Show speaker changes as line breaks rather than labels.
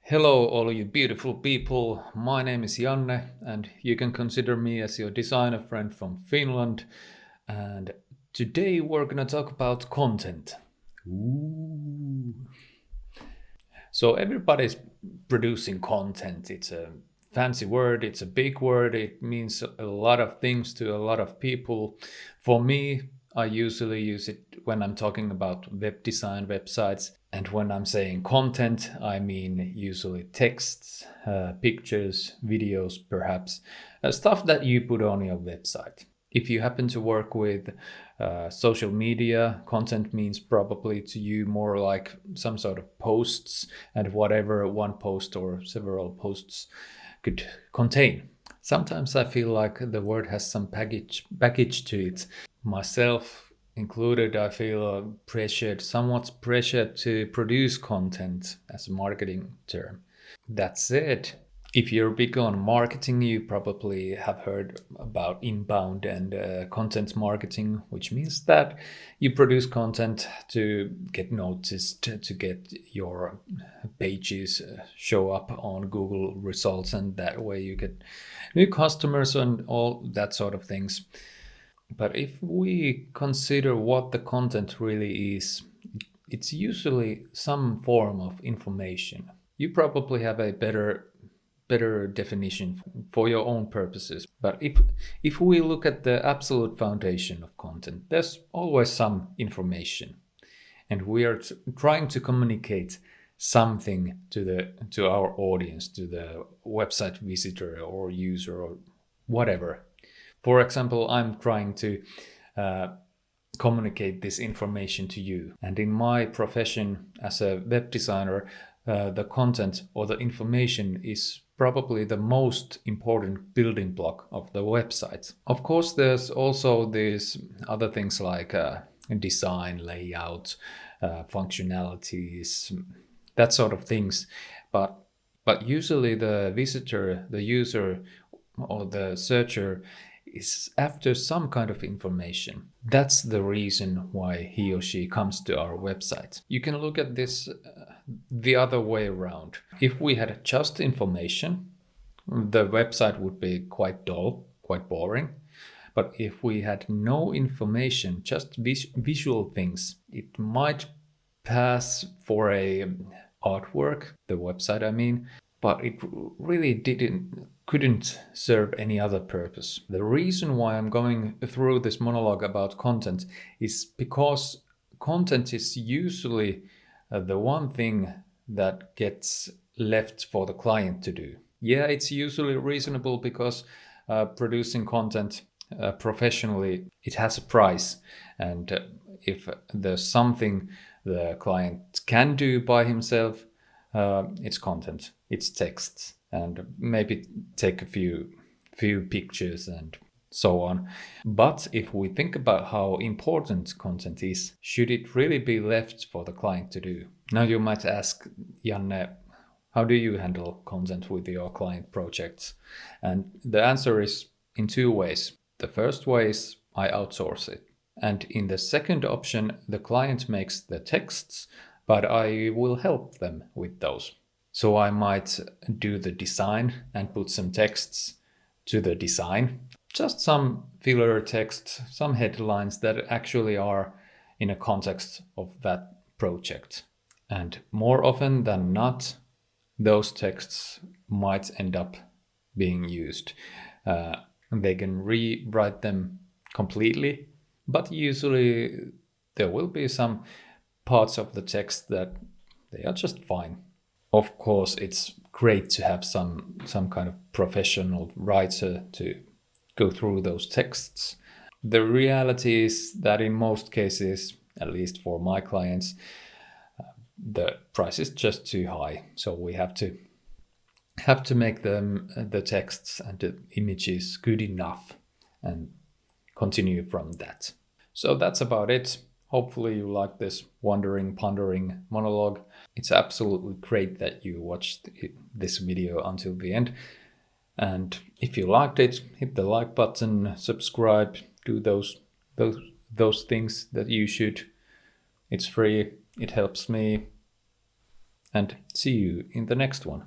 Hello, all you beautiful people. My name is Janne, and you can consider me as your designer friend from Finland. And today we're gonna talk about content. Ooh. So, everybody's producing content. It's a fancy word, it's a big word, it means a lot of things to a lot of people. For me, I usually use it when I'm talking about web design websites. And when I'm saying content, I mean usually texts, pictures, videos, perhaps, stuff that you put on your website. If you happen to work with social media, content means probably to you more like some sort of posts and whatever one post or several posts could contain. Sometimes I feel like the word has some package to it. Myself included, I feel somewhat pressured to produce content as a marketing term. That said, if you're big on marketing, you probably have heard about inbound and content marketing, which means that you produce content to get noticed, to get your pages show up on Google results, and that way you get new customers and all that sort of things. But if we consider what the content really is, it's usually some form of information. You probably have a better definition for your own purposes. But if we look at the absolute foundation of content, there's always some information, and we are trying to communicate something to our audience, to the website visitor or user or whatever. For example, I'm trying to communicate this information to you. And in my profession as a web designer, the content or the information is probably the most important building block of the website. Of course, there's also these other things like design, layout, functionalities, that sort of things. But usually the visitor, the user, or the searcher is after some kind of information. That's the reason why he or she comes to our website. You can look at this the other way around. If we had just information, the website would be quite dull, quite boring. But if we had no information, just visual things, it might pass for a artwork, the website I mean, but it really couldn't serve any other purpose. The reason why I'm going through this monologue about content is because content is usually the one thing that gets left for the client to do. Yeah, it's usually reasonable because producing content professionally, it has a price. And if there's something the client can do by himself, it's content, it's texts, and maybe take a few pictures and so on. But if we think about how important content is, should it really be left for the client to do? Now you might ask, Janne, how do you handle content with your client projects? And the answer is in two ways. The first way is I outsource it. And in the second option, the client makes the texts, but I will help them with those. So I might do the design and put some texts to the design. Just some filler text, some headlines that actually are in a context of that project. And more often than not, those texts might end up being used. They can rewrite them completely, but usually there will be some parts of the text that they are just fine. Of course, it's great to have some kind of professional writer to go through those texts. The reality is that in most cases, at least for my clients, the price is just too high. So we have to make the texts and the images good enough and continue from that. So that's about it. Hopefully you like this wandering, pondering monologue. It's absolutely great that you watched this video until the end. And if you liked it, hit the like button, subscribe, do those things that you should. It's free, it helps me. and see you in the next one.